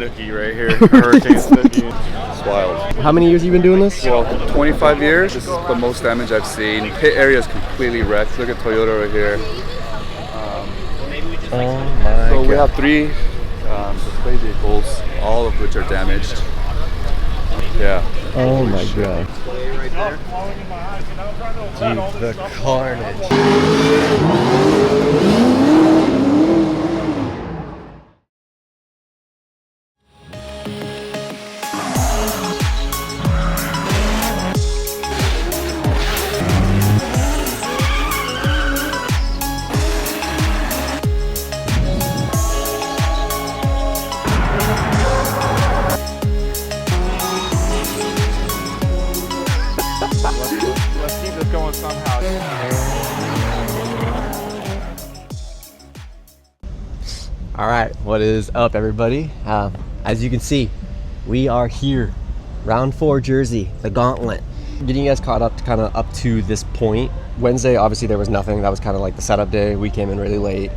Snooki right here. Hurricane Snooki. It's wild. How many years have you been doing this? Well, 25 years. This is the most damage I've seen. Pit area is completely wrecked. Look at Toyota right here. Oh my So God. we have 3 display vehicles, all of which are damaged. Yeah. Oh my God. Dude, the carnage. Let's keep this going somehow. All right, what is up, everybody? As you can see, we are here, round 4 Jersey, the gauntlet. Getting you guys caught up to this point. Wednesday, obviously there was nothing. That was kind of like the setup day. We came in really late.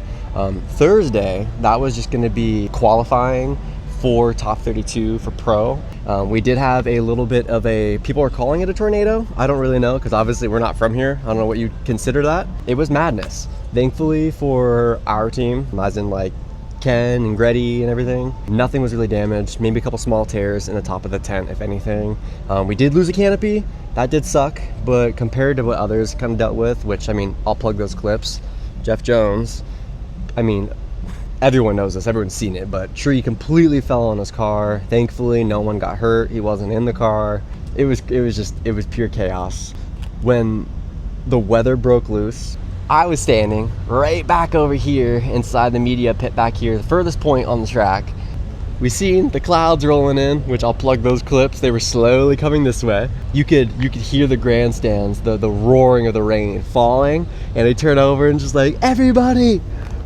Thursday, that was just going to be qualifying for top 32 for pro. We did have a little bit of a, people are calling it a tornado. I don't really know, because obviously we're not from here. I don't know what you consider that. It was madness. Thankfully for our team, as in like Ken and Gretty and everything, nothing was really damaged. Maybe a couple small tears in the top of the tent, if anything. We did lose a canopy. That did suck, but compared to what others kind of dealt with, which, I mean, I'll plug those clips. Jeff Jones, I mean, everyone knows this, everyone's seen it, but tree completely fell on his car. Thankfully, no one got hurt. He wasn't in the car. It was pure chaos. When the weather broke loose, I was standing right back over here inside the media pit back here, the furthest point on the track. We seen the clouds rolling in, which I'll plug those clips. They were slowly coming this way. You could hear the grandstands, the roaring of the rain falling, and they turn over and just like, everybody,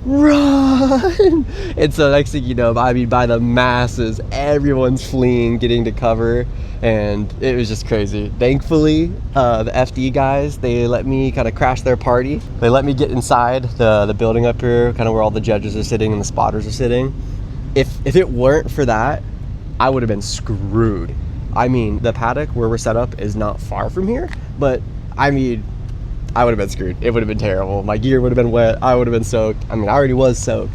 run! And so next thing you know, I mean, by the masses, everyone's fleeing, getting to cover, and it was just crazy. Thankfully, the FD guys, they let me kind of crash their party. They let me get inside the building up here, kind of where all the judges are sitting and the spotters are sitting. If it weren't for that, I would have been screwed. I mean, the paddock where we're set up is not far from here, but I mean, I would have been screwed. It would have been terrible. My gear would have been wet. I would have been soaked. I mean, I already was soaked,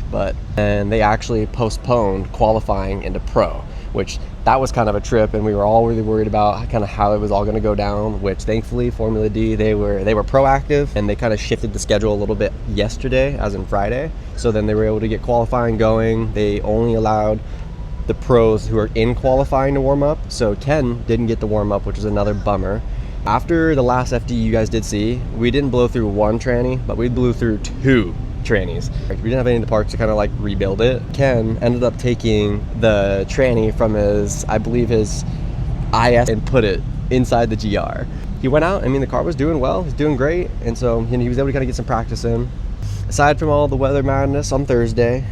and they actually postponed qualifying into pro, which that was kind of a trip, and we were all really worried about kind of how it was all going to go down, which thankfully Formula D, they were proactive, and they kind of shifted the schedule a little bit yesterday, as in Friday. So then they were able to get qualifying going. They only allowed the pros who are in qualifying to warm up. So Ken didn't get to warm up, which is another bummer. After the last FD you guys did see, we didn't blow through 1 tranny, but we blew through 2 trannies. We didn't have any in the park to kind of like rebuild it. Ken ended up taking the tranny from his, I believe his IS, and put it inside the GR. He went out, I mean, the car was doing well, he's doing great, and so he was able to kind of get some practice in. Aside from all the weather madness on Thursday,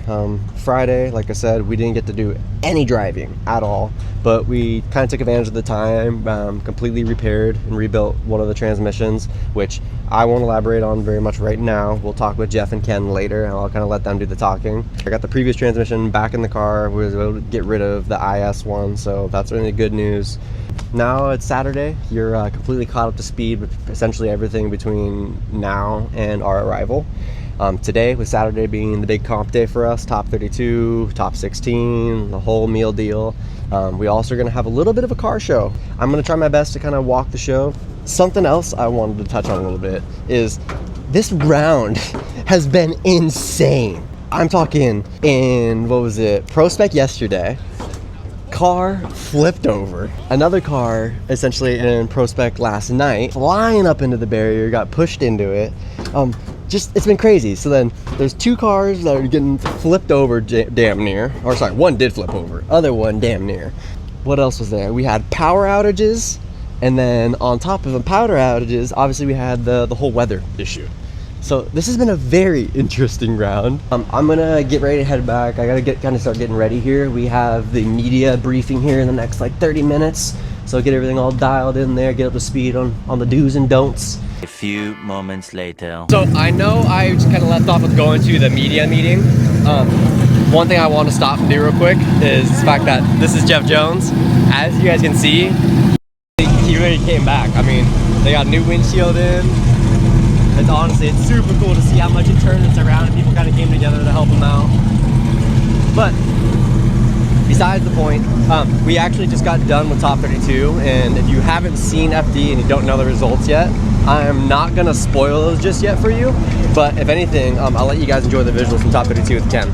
Friday, like I said, we didn't get to do any driving at all, but we kind of took advantage of the time, completely repaired and rebuilt one of the transmissions, which I won't elaborate on very much right now. We'll talk with Jeff and Ken later, and I'll kind of let them do the talking. I got the previous transmission back in the car. We was able to get rid of the IS one, so that's really good news. Now it's Saturday. You're completely caught up to speed with essentially everything between now and our arrival. Today, with Saturday being the big comp day for us, top 32, top 16, the whole meal deal. We also are going to have a little bit of a car show. I'm going to try my best to kind of walk the show. Something else I wanted to touch on a little bit is this round has been insane. I'm talking in, what was it, Pro Spec yesterday. Car flipped over. Another car, essentially in Pro Spec last night, flying up into the barrier, got pushed into it. It's been crazy. So then there's 2 cars that are getting flipped over damn near. Or sorry, one did flip over, other one damn near. What else was there? We had power outages, and then on top of the power outages, obviously we had the whole weather issue. So this has been a very interesting round. I'm gonna get ready to head back. I gotta start getting ready here. We have the media briefing here in the next like 30 minutes. So get everything all dialed in there, get up to speed on the do's and don'ts. A few moments later. So I know I just kind of left off with going to the media meeting. one thing I want to stop and do real quick is the fact that this is Jeff Jones. As you guys can see, he really came back. I mean, they got a new windshield in. It's honestly, it's super cool to see how much it turns it's around, and people kind of came together to help him out. But besides the point, we actually just got done with Top 32, and if you haven't seen FD and you don't know the results yet, I am not gonna spoil those just yet for you. But if anything, I'll let you guys enjoy the visuals from Top 32 with Ken.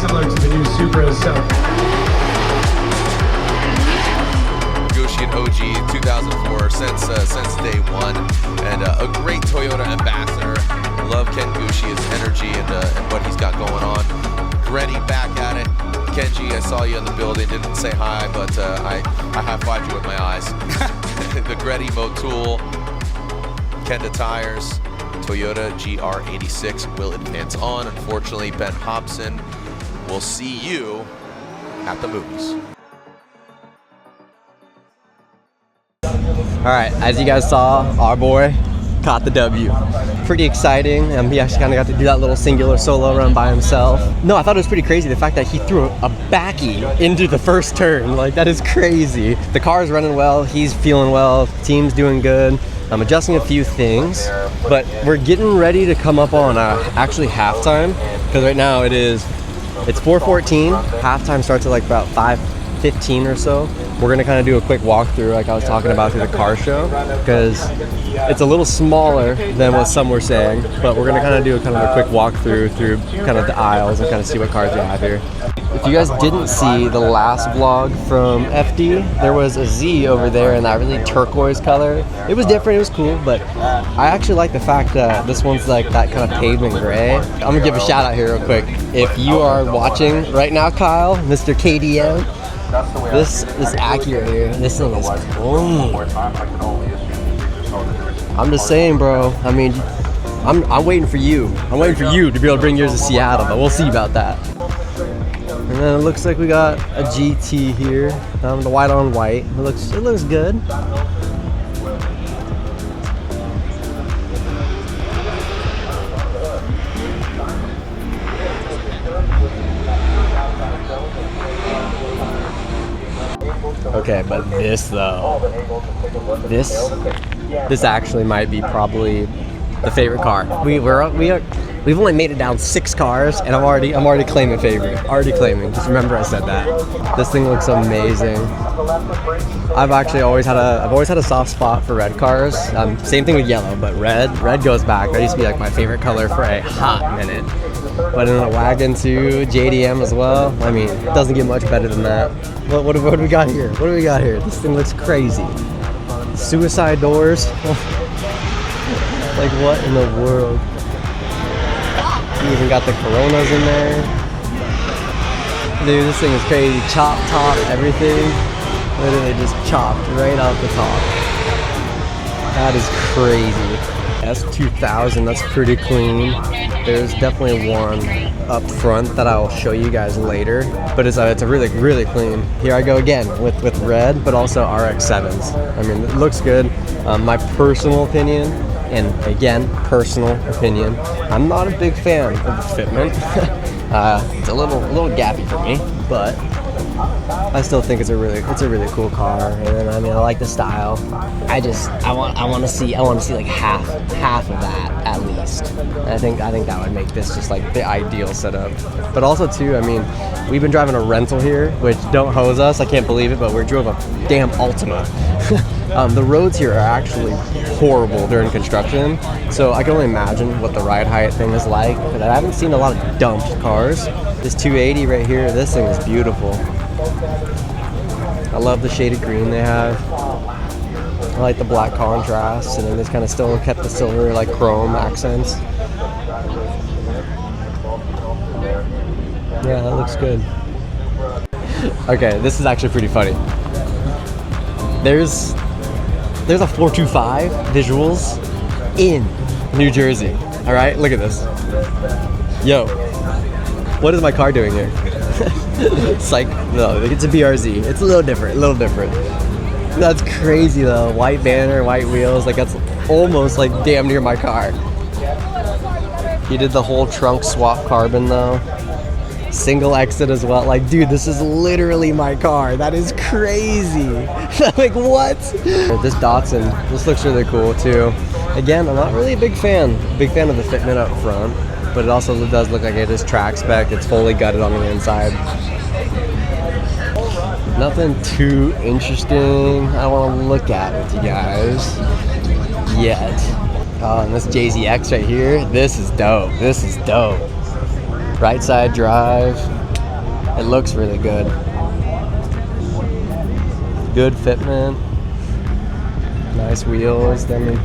similar to the new Supra, so. Gucci and OG 2004 since day one, and a great Toyota ambassador. Love Ken Gucci, his energy and what he's got going on. Gretty back at it. Kenji, I saw you in the building, didn't say hi, but I high-fived you with my eyes. The Gretty Motul, Kenda Tires, Toyota GR86 will advance on. Unfortunately, Ben Hobson will see you at the movies. All right, as you guys saw, our boy caught the W. Pretty exciting. He actually kind of got to do that little singular solo run by himself. No, I thought it was pretty crazy, the fact that he threw a backie into the first turn. Like, that is crazy. The car is running well, he's feeling well, team's doing good. I'm adjusting a few things, but we're getting ready to come up on actually halftime, because right now it's 4:14. Halftime starts at like about 5:15 or so. We're gonna kind of do a quick walkthrough, like I was talking about through the car show, because it's a little smaller than what some were saying, but we're gonna kind of do a quick walkthrough through kind of the aisles and kind of see what cars we have here. If you guys didn't see the last vlog from FD, there was a Z over there in that really turquoise color. It was different, it was cool, but I actually like the fact that this one's like that kind of pavement gray. I'm gonna give a shout out here real quick. If you are watching right now, Kyle, Mr. KDM, this Acura here, this thing is clean. I'm just saying, bro. I mean, I'm waiting for you. I'm waiting for you to be able to bring yours to Seattle, but we'll see about that. And then it looks like we got a GT here, the white on white. It looks good. Okay, but this though, this actually might be probably the favorite car. We've only made it down 6 cars, and I'm already claiming favorite. Already claiming. Just remember I said that. This thing looks amazing. I've always had a soft spot for red cars. Same thing with yellow, but red goes back. That used to be like my favorite color for a hot minute. But in a wagon too, JDM as well. I mean, it doesn't get much better than that. What do we got here? What do we got here? This thing looks crazy. Suicide doors. Like, what in the world? You even got the Coronas in there. Dude, this thing is crazy. Chop top, everything. Literally just chopped right off the top. That is crazy. S2000, that's pretty clean. There's definitely one up front that I'll show you guys later, but it's a really, really clean. Here I go again with red, but also RX-7s. I mean, it looks good. My personal opinion, and again, personal opinion, I'm not a big fan of the fitment. It's a little gappy for me, but I still think it's a really cool car. And then, I mean, I like the style. I want to see like half of that at least. And I think that would make this just like the ideal setup. But also too, I mean, we've been driving a rental here, which don't hose us, I can't believe it, but we drove a damn Altima. The roads here are actually horrible during construction, so I can only imagine what the ride height thing is like, but I haven't seen a lot of dumped cars. This 280 right here, this thing is beautiful. I love the shaded green they have. I like the black contrast, and then this kind of still kept the silver like chrome accents. Yeah, that looks good. Okay, this is actually pretty funny. There's a 425 visuals in New Jersey. All right, look at this. Yo, what is my car doing here? It's like, no, it's a BRZ. It's a little different, That's crazy though. White banner, white wheels, like that's almost like damn near my car. He did the whole trunk swap carbon though. Single exit as well. Like, dude, this is literally my car. That is crazy. Like, what? This Datsun, this looks really cool too. Again, I'm not really a big fan of the fitment up front, but it also does look like it is track spec. It's fully gutted on the inside. Nothing too interesting I want to look at with you guys yet. And this JZX right here, this is dope. Right side drive. It looks really good. Good fitment. Nice wheels. I mean,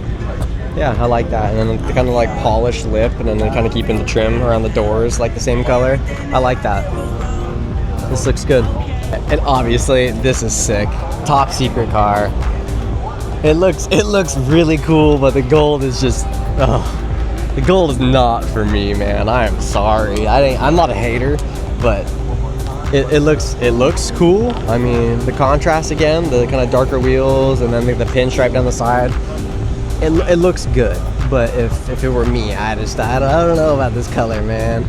yeah, I like that. And then the kind of like polished lip, and then they kind of keeping the trim around the doors like the same color. I like that. This looks good. And obviously, this is sick. Top secret car. It looks really cool, but the gold is just, the gold is not for me, man. I am sorry. I'm not a hater, but it looks cool. I mean, the contrast again, the kind of darker wheels, and then the pinstripe down the side. It looks good, but if it were me, I don't know about this color, man.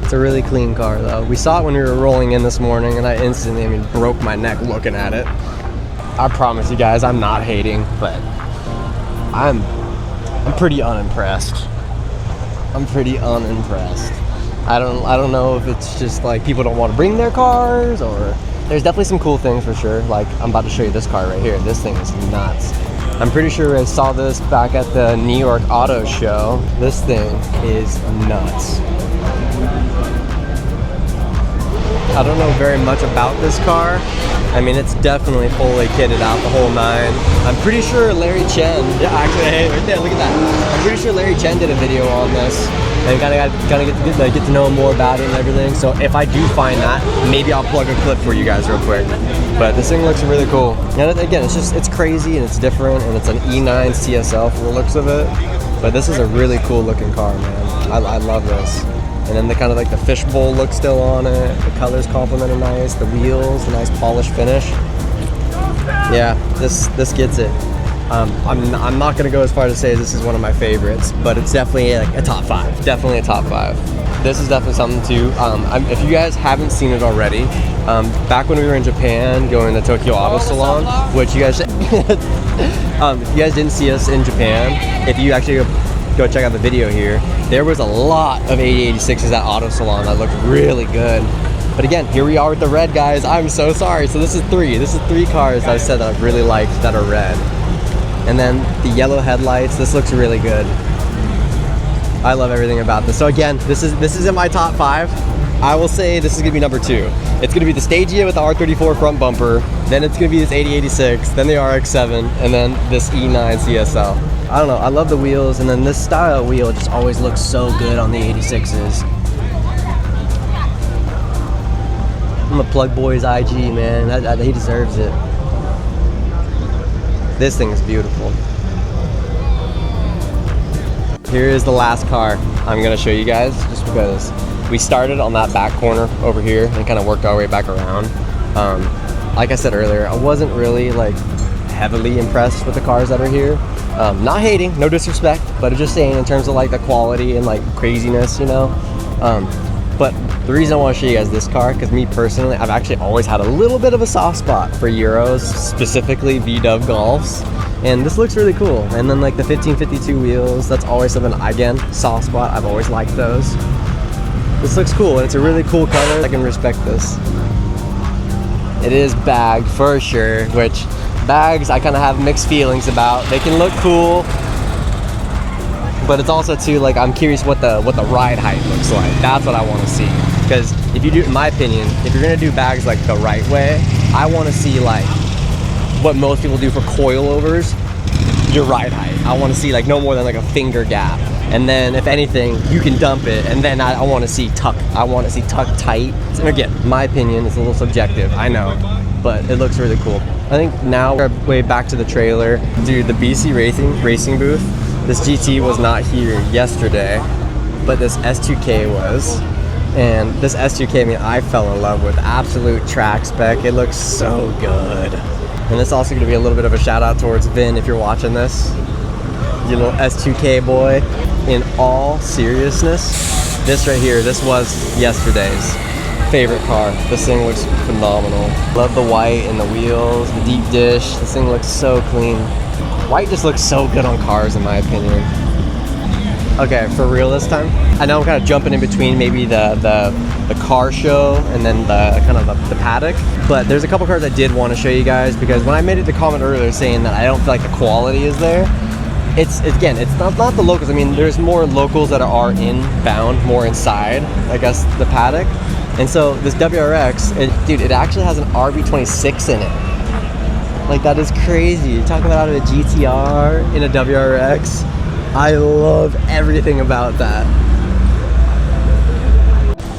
It's a really clean car though. We saw it when we were rolling in this morning, and I instantly, broke my neck looking at it. I promise you guys, I'm not hating, but I'm pretty unimpressed. I'm pretty unimpressed. I don't know if it's just like people don't want to bring their cars, or there's definitely some cool things for sure. Like I'm about to show you this car right here. This thing is nuts. I'm pretty sure I saw this back at the New York Auto Show. This thing is nuts. I don't know very much about this car. I mean, it's definitely fully kitted out, the whole nine. I'm pretty sure Larry Chen, yeah, actually, hey, right there, look at that. I'm pretty sure Larry Chen did a video on this, and kind of get to know more about it and everything. So if I do find that, maybe I'll plug a clip for you guys real quick. But this thing looks really cool. And again, it's crazy and it's different, and it's an E9 CSL for the looks of it. But this is a really cool looking car, man. I love this. And then the kind of like the fishbowl look still on it. The colors complement are nice. The wheels, the nice polished finish. Yeah, this gets it. I'm not gonna go as far to say this is one of my favorites, but it's definitely like a top 5. Definitely a top 5. This is definitely something too. If you guys haven't seen it already, back when we were in Japan going to Tokyo Auto Salon, which you guys, if you guys didn't see us in Japan, if you actually go check out the video here, there was a lot of 8086s at Auto Salon that looked really good. But again, here we are with the red, guys. I'm so sorry. So this is 3 cars that I said that I've really liked that are red. And then the yellow headlights, this looks really good. I love everything about this. So again, this is in my top 5. I will say this is gonna be number 2. It's gonna be the Stagia with the R34 front bumper, then it's gonna be this 8086, then the RX-7, and then this E9 CSL. I don't know, I love the wheels, and then this style wheel just always looks so good on the 86s. I'm a Plug Boys IG, man. He deserves it. This thing is beautiful. Here is the last car I'm gonna show you guys, just because we started on that back corner over here and kind of worked our way back around. Like I said earlier, I wasn't really like heavily impressed with the cars that are here. Not hating, no disrespect, but just saying in terms of like the quality and like craziness, you know. But the reason I want to show you guys this car, because me personally, I've actually always had a little bit of a soft spot for Euros, specifically VW Golfs. And this looks really cool. And then like the 1552 wheels, that's always something, again, soft spot. I've always liked those. This looks cool, and it's a really cool color. I can respect this. It is bagged for sure, which bags I kind of have mixed feelings about. They can look cool, but it's also too like I'm curious what the ride height looks like. That's what I want to see. Because if you do, in my opinion, if you're gonna do bags like the right way, I want to see like what most people do for coilovers, your ride height. I want to see like no more than like a finger gap. And then if anything, you can dump it, and then I want to see tuck. I want to see tuck tight. And again, my opinion is a little subjective, I know, but it looks really cool. I think now we're way back to the trailer. Dude, the BC racing booth, this GT was not here yesterday, but this S2K was. And this S2K, I mean, I fell in love with. Absolute track spec. It looks so good. And this is also going to be a little bit of a shout out towards Vin if you're watching this. You little S2K boy. In all seriousness, this right here, this was yesterday's favorite car. This thing looks phenomenal. Love the white and the wheels, the deep dish. This thing looks so clean. White just looks so good on cars in my opinion. Okay, for real this time. I know I'm kind of jumping in between maybe the car show and then the kind of the paddock, but there's a couple cars I did want to show you guys, because when I made the comment earlier saying that I don't feel like the quality is there, it's not the locals. I mean, there's more locals that are inbound, more inside, I guess, the paddock. And so this WRX, dude, it actually has an RB26 in it. Like, that is crazy. You're talking about a GTR in a WRX. I love everything about that.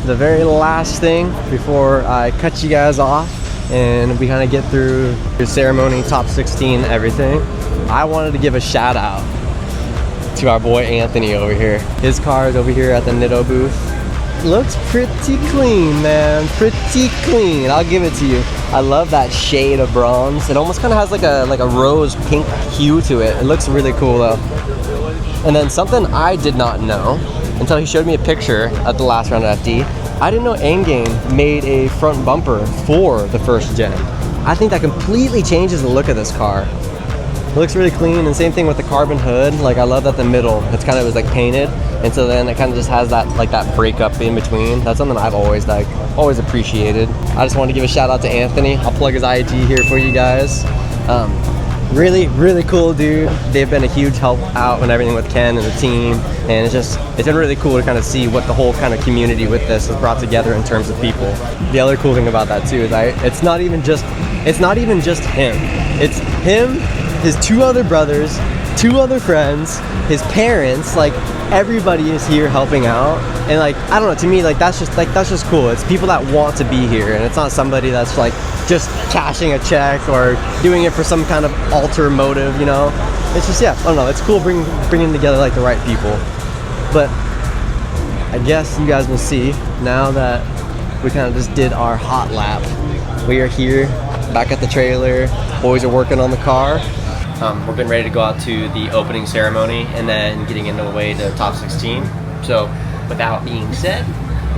The very last thing before I cut you guys off and we kind of get through the ceremony, top 16, everything, I wanted to give a shout out to our boy Anthony over here. His car is over here at the Nitto booth. Looks pretty clean, man. Pretty clean. I'll give it to you. I love that shade of bronze. It almost kind of has like a rose pink hue to it. It looks really cool though. And then something I did not know until he showed me a picture at the last round of FD. I didn't know Endgame made a front bumper for the first gen. I think that completely changes the look of this car. It looks really clean, and same thing with the carbon hood. Like, I love that the middle, it's kind of was like painted, and so then it kind of just has that like that breakup in between. That's something I've always always appreciated. I just wanted to give a shout out to Anthony. I'll plug his IG here for you guys. Really, really cool dude. They've been a huge help out and everything with Ken and the team, and it's been really cool to kind of see what the whole kind of community with this has brought together in terms of people. The other cool thing about that too is it's not even just him. It's him, his two other brothers, two other friends, his parents, like everybody is here helping out. And like, I don't know, to me, like that's just cool. It's people that want to be here, and it's not somebody that's like just cashing a check or doing it for some kind of alter motive, you know? It's just, yeah, I don't know, it's cool bringing together like the right people. But I guess you guys will see now that we kind of just did our hot lap. We are here back at the trailer. Boys are working on the car. We're getting ready to go out to the opening ceremony and then getting into the way to top 16. So with that being said,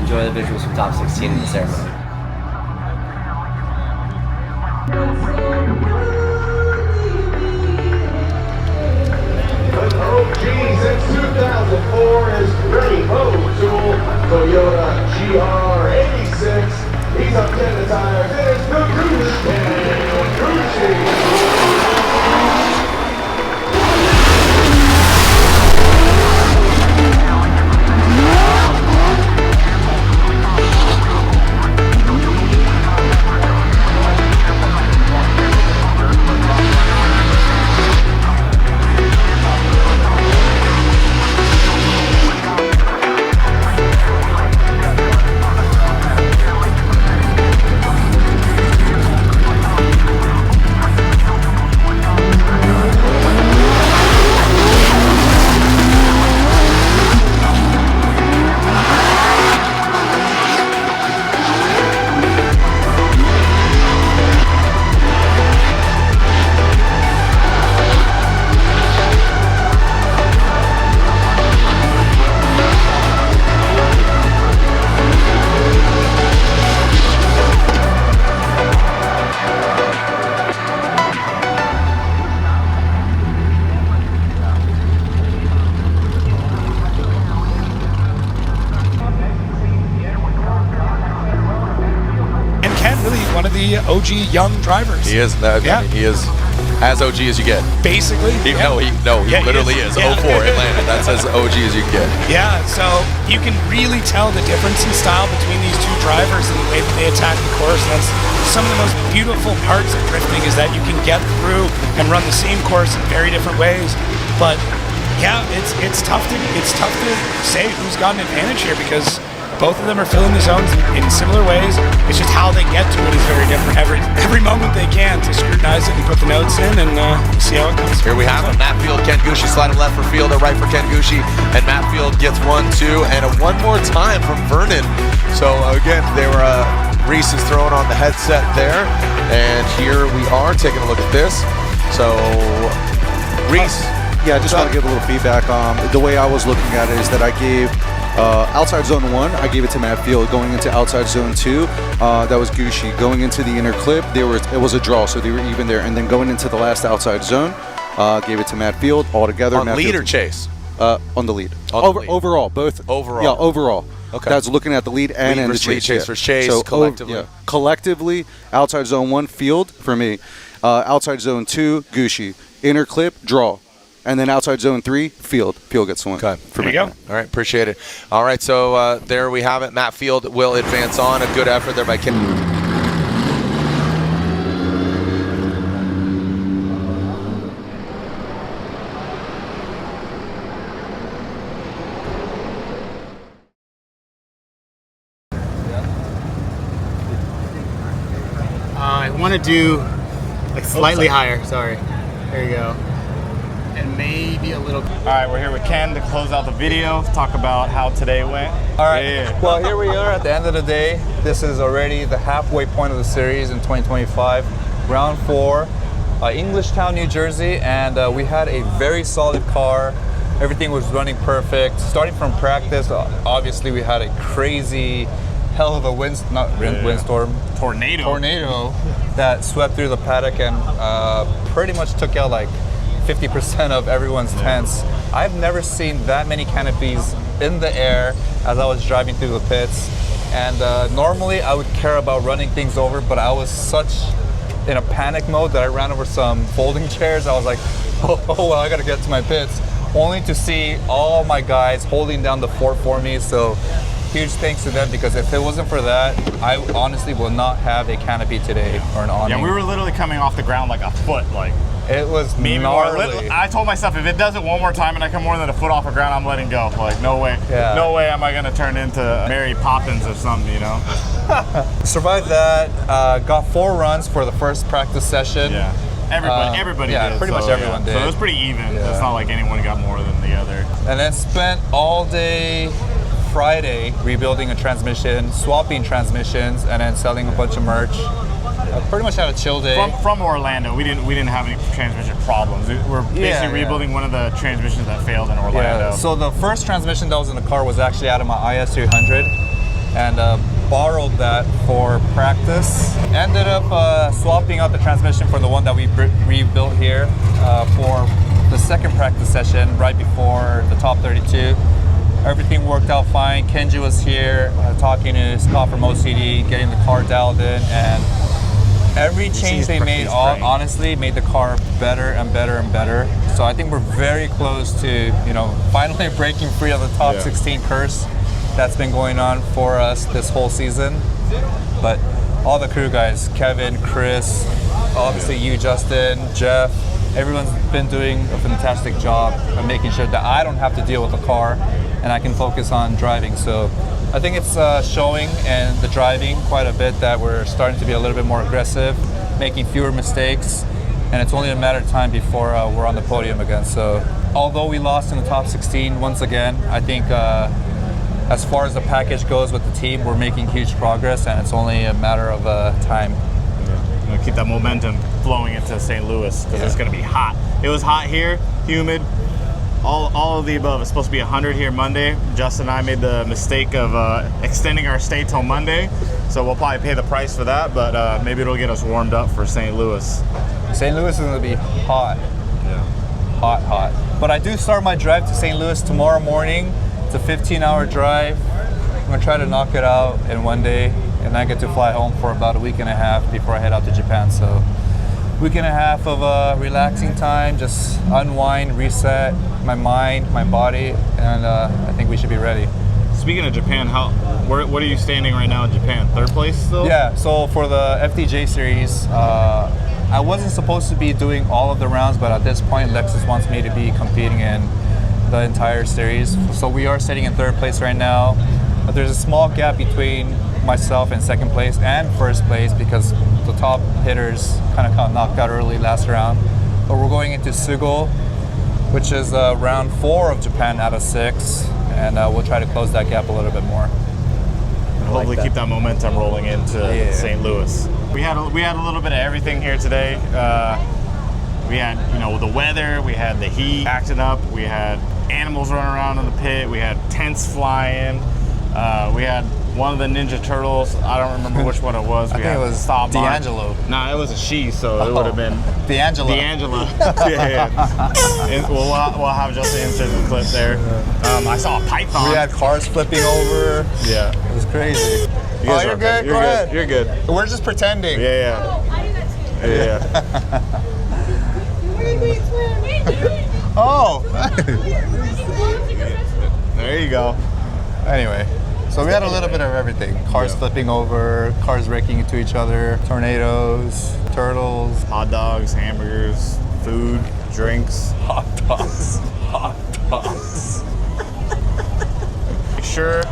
enjoy the visuals from top 16 in the ceremony. The OG since 2004 is ready. Tool Toyota GR86. He's up 10 tires. It is the Gucci. One of the OG young drivers. He is. I mean, he is as OG as you get. Basically. He literally is. 04 Atlanta. That's as OG as you get. Yeah, so you can really tell the difference in style between these two drivers and the way that they attack the course. And that's some of the most beautiful parts of drifting, is that you can get through and run the same course in very different ways. But yeah, it's tough to say who's got an advantage here, because both of them are filling the zones in similar ways. It's just how they get to it is very different. Every moment they can to scrutinize it and put the notes in and see how it comes. Here we have it. Matt Field, Ken Gucci sliding left for Field, or right for Ken Gucci, and Matt Field gets 1-2, and one more time from Vernon. So again, Reese is throwing on the headset there, and here we are taking a look at this. So Reese. Yeah, I just want to give a little feedback. The way I was looking at it is that I gave outside zone 1, I gave it to Matt Field. Going into outside zone 2, that was Gucci. Going into the inner clip, it was a draw, so they were even there. And then going into the last outside zone, gave it to Matt Field altogether. On Matt lead Field, or chase? On the lead. Overall, both. Overall. Yeah, overall. Okay. That's looking at the lead and lead the versus lead, chase. chase versus chase, So collectively. Collectively, outside zone 1, Field for me. Outside zone 2, Gucci. Inner clip, draw. And then outside zone 3, Field. Field gets one. Okay. There you go. All right, appreciate it. All right, so there we have it. Matt Field will advance on. A good effort there by Ken. I want to do like slightly higher. Sorry. There you go. And maybe a little. All right, we're here with Ken to close out the video, talk about how today went. All right. Yeah. Well, here we are at the end of the day. This is already the halfway point of the series in 2025. Round 4, Englishtown, New Jersey, and we had a very solid car. Everything was running perfect. Starting from practice, obviously we had a crazy hell of a windstorm. Tornado that swept through the paddock and pretty much took out like 50% of everyone's tents. I've never seen that many canopies in the air as I was driving through the pits. And normally I would care about running things over, but I was such in a panic mode that I ran over some folding chairs. I was like, oh well, I gotta get to my pits. Only to see all my guys holding down the fort for me. So huge thanks to them, because if it wasn't for that, I honestly will not have a canopy today or an awning. Yeah, we were literally coming off the ground like a foot. Like It was maybe gnarly. I told myself, if it does it one more time and I come more than a foot off the ground, I'm letting go. Like, no way. Yeah. No way am I going to turn into Mary Poppins or something, you know? Survived that. Got 4 runs for the first practice session. Yeah. Everybody yeah, did. pretty much everyone did. So it was pretty even. Yeah. It's not like anyone got more than the other. And then spent all day Friday rebuilding a transmission, swapping transmissions, and then selling a bunch of merch. Pretty much had a chill day. From Orlando, we didn't have any transmission problems. We're basically rebuilding one of the transmissions that failed in Orlando. Yeah. So the first transmission that was in the car was actually out of my IS300, and borrowed that for practice. Ended up swapping out the transmission for the one that we rebuilt here for the second practice session right before the top 32. Everything worked out fine. Kenji was here talking to Scott from OCD, getting the car dialed in, and every change they made honestly made the car better and better and better. So I think we're very close to, finally breaking free of the top 16 curse that's been going on for us this whole season. But all the crew guys, Kevin, Chris, obviously you, Justin, Jeff, everyone's been doing a fantastic job of making sure that I don't have to deal with the car and I can focus on driving. So I think it's showing in the driving quite a bit that we're starting to be a little bit more aggressive, making fewer mistakes, and it's only a matter of time before we're on the podium again. So although we lost in the top 16 once again, I think as far as the package goes with the team, we're making huge progress, and it's only a matter of time. Yeah. Keep that momentum flowing into St. Louis, because it's going to be hot. It was hot here, humid, all of the above. It's supposed to be 100 here Monday. Justin and I made the mistake of extending our stay till Monday, so we'll probably pay the price for that, but maybe it'll get us warmed up for St. Louis. St. Louis is going to be hot. Yeah. Hot. But I do start my drive to St. Louis tomorrow morning. It's a 15-hour drive. I'm going to try to knock it out in one day, and I get to fly home for about a week and a half before I head out to Japan. So week and a half of relaxing time, just unwind, reset my mind, my body, and I think we should be ready. Speaking of Japan, what are you standing right now in Japan? 3rd place still? Yeah, so for the FDJ series, I wasn't supposed to be doing all of the rounds, but at this point, Lexus wants me to be competing in the entire series. So we are sitting in 3rd place right now, but there's a small gap between myself in 2nd place and 1st place because the top hitters kind of got knocked out early last round. But we're going into Sugo, which is round 4 of Japan out of 6, and we'll try to close that gap a little bit more. And hopefully keep that momentum rolling into St. Louis. We had a little bit of everything here today. We had the weather, we had the heat acting up, we had animals running around in the pit, we had tents flying, we had one of the Ninja Turtles. I don't remember which one it was. I think it was D'Angelo. Nah, it was a she, so it would have been D'Angelo. And we'll have just an insert clip there. I saw a python. We had cars flipping over. Yeah, it was crazy. You're good. Go ahead. You're good. We're just pretending. Yeah. Oh! There you go. Anyway, so we had a little bit of everything. Cars flipping over, cars wrecking into each other, tornadoes, turtles. Hot dogs, hamburgers, food, drinks. Hot dogs. Hot dogs. Make sure,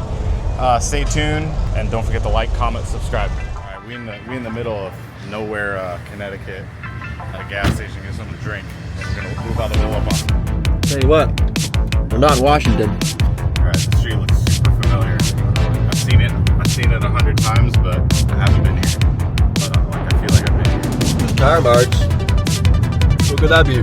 stay tuned, and don't forget to like, comment, subscribe. All right, we in the middle of nowhere, Connecticut, at a gas station, get something to drink. We're gonna move out the roll up on. Tell you what, we're not in Washington. All right, the street looks super familiar. I've seen it 100 times, but I haven't been here. But I feel like I've been here. Tire marks. Look at that view.